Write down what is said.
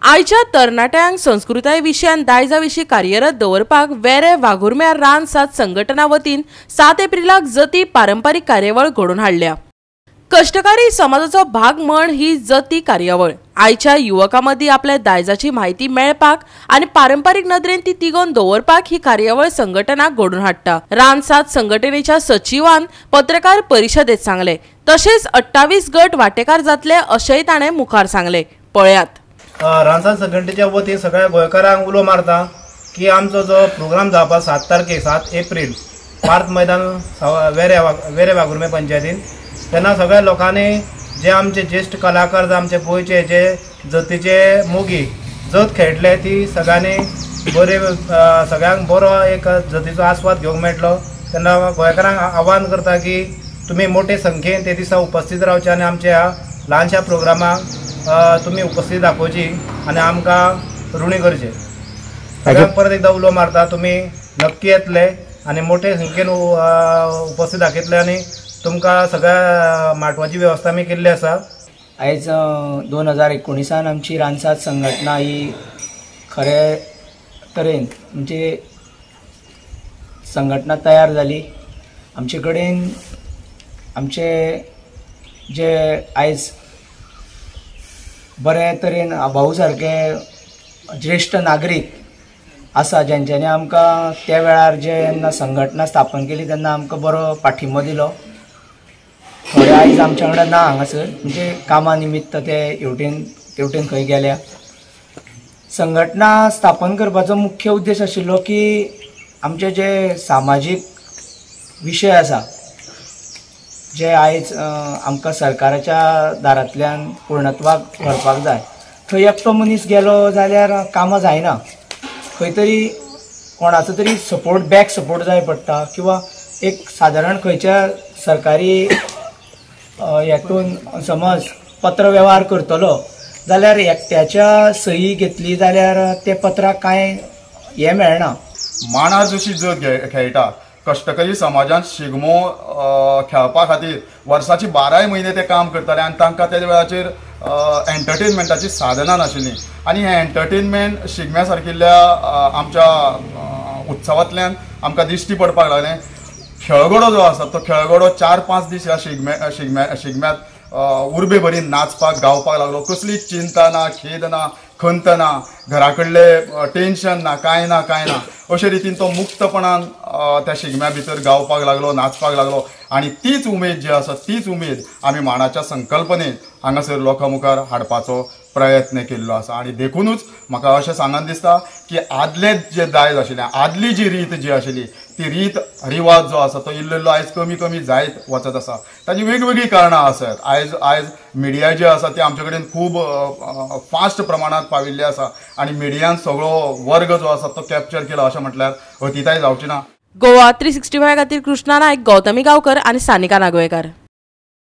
आयच्या तरणाट्यांक संस्कृताय विशयान दायजा विशीं कार्यरत दवरपाक वेरे वाघुर्म्यार रान सात संघटना वतीन 7 एप्रिलाक जती पारंपारीक कार्यावळ घडोवन हाडल्या। कष्टकारी समाजाचो भाग म्हण ही जती कार्यावळ आयच्या युवकां मदीं आपल्या दायजाची म्हायती मेळपाक आनी पारंपारीक नदरेन ती तिगोवन दवरपाक ही कार्यावळ संघटना घडोवन हाडटा। रान सात संघटनेच्या सचिवान पत्रकार परिशदेंत सांगले। तशेंच 28 गट वांटेकार जातले अशेंय ताणें मुखार सांगले। पळयात। रानसात संघटनेच्या वतीन सगळ्या गोंयकारांक उलो मारता की आमचो जो प्रोग्राम जावपा 7 तारखेक 7 एप्रील पार्थ मैदान वेरे वाघुर्मे पंचायतीन तेन्ना सगळ्या लोकांनी जे आमचे ज्येष्ठ कलाकार जे आमचे गोंयचे जे जतीचे मोगी जत खेळटले ती सगळ्यांनी बरे सगळ्यांक बरो एक जतीचो आस्वाद घेवंक मेळटलो। तेन्ना गोंयकारांक आव्हान करता की तुमी मोठे संख्येन ते दिसा उपस्थित रावचे आनी आमच्या ह्या ल्हानशा प्रोग्रामाक तुम्ही उपस्थित दाखोवची आनी आमकां ऋणी करचे। सगळ्यांक परत एकदा उलो मारता तुम्ही नक्की येतले आनी मोठे संख्येन उपस्थित दाखयतले आनी तुमकां सगळ्या माटवाची वेवस्था आमी केल्ली आसा। आयज 2019 आमची रानसात संघटना ही खरे तरेन म्हणजे संघटना तयार जाली। आमचे कडेन आमचे जे आयज बरे तरेन भाऊ सारखे ज्येष्ठ नागरीक आसा ज्यांच्यानी आमकां त्या वेळार जेन्ना संघटना स्थापन केली तेन्ना आमकां बरो पाठिंबो दिलो। थोडे आयज आमच्या वांगडा ना हांगासर म्हणजे कामा निमित्त ते हेवटेन खंय गेल्या। संघटना स्थापन करपाचो मुख्य उद्देश आशिल्लो की आमचे जे सामाजीक विशय आसा जे आयज आमकां सरकाराच्या दारांतल्यान पूर्णत्वाक व्हरपाक जाय थंय एकटो मनीस गेलो जाल्यार कामां जायना। खंय तरी कोणाचो तरी बॅक सपोर्ट जाय पडटा किंवा एक सादारण खंयच्या सरकारी हेतून समज पत्र वेव्हार करतलो जाल्यार एकट्याच्या सही घेतली जाल्यार ते पत्राक कांय हें मेळना। मांडार जशी जत खेळटा कष्टकरी समाजांत शिगमो खेळपा खातीर वर्साची 12 म्हयने ते काम करताले आनी तांकां त्या वेळाचेर एंटरटेनमेंटाची साधनां नाशिल्लीं आनी हें एंटरटेनमेंट शिगम्या सारकिल्ल्या आमच्या उत्सवांतल्यान आमकां दिश्टी पडपाक लागलें। खेळगडो जो आसा तो खेळगडो 4-5 दीस ह्या शिगम्यात उर्बे भरीन नाचपाक गावपाक लागलो। कसली चिंता ना, खेद ना, खंत ना, घरा कडले टेन्शन ना, कांय ना अशे रितीन तो मुक्तपणान त्या शिगम्या भितर गावपाक लागलो, नाचपाक लागलो आनी तीच उमेद जी आसा तीच उमेद आमी मांडाच्या संकल्पनेन हांगासर लोकां मुखार हाडपाचो प्रयत्न केल्लो आसा। आनी देखूनच म्हाका अशें सांगन दिसता की आदले जे दायज आशिल्लें आदली जी रीत जी आशिल्ली ती रीत रिवाज जो आसा तो इल्लो आयज कमी जायत वचत आसा। ताची वेगवेगळी कारणां आसात। आयज मिडिया जी आसा ती आमचे कडेन खूब फास्ट प्रमाणांत पाविल्ली आसा आनी मिडियान सगळो वर्ग जो आसा तो कॅप्चर केला अशें म्हटल्यार अतिताय जावची ना। गोवा 365 खातीर कृष्णा नायक, गौतमी गांवकर आनी सानिका नागवेकर।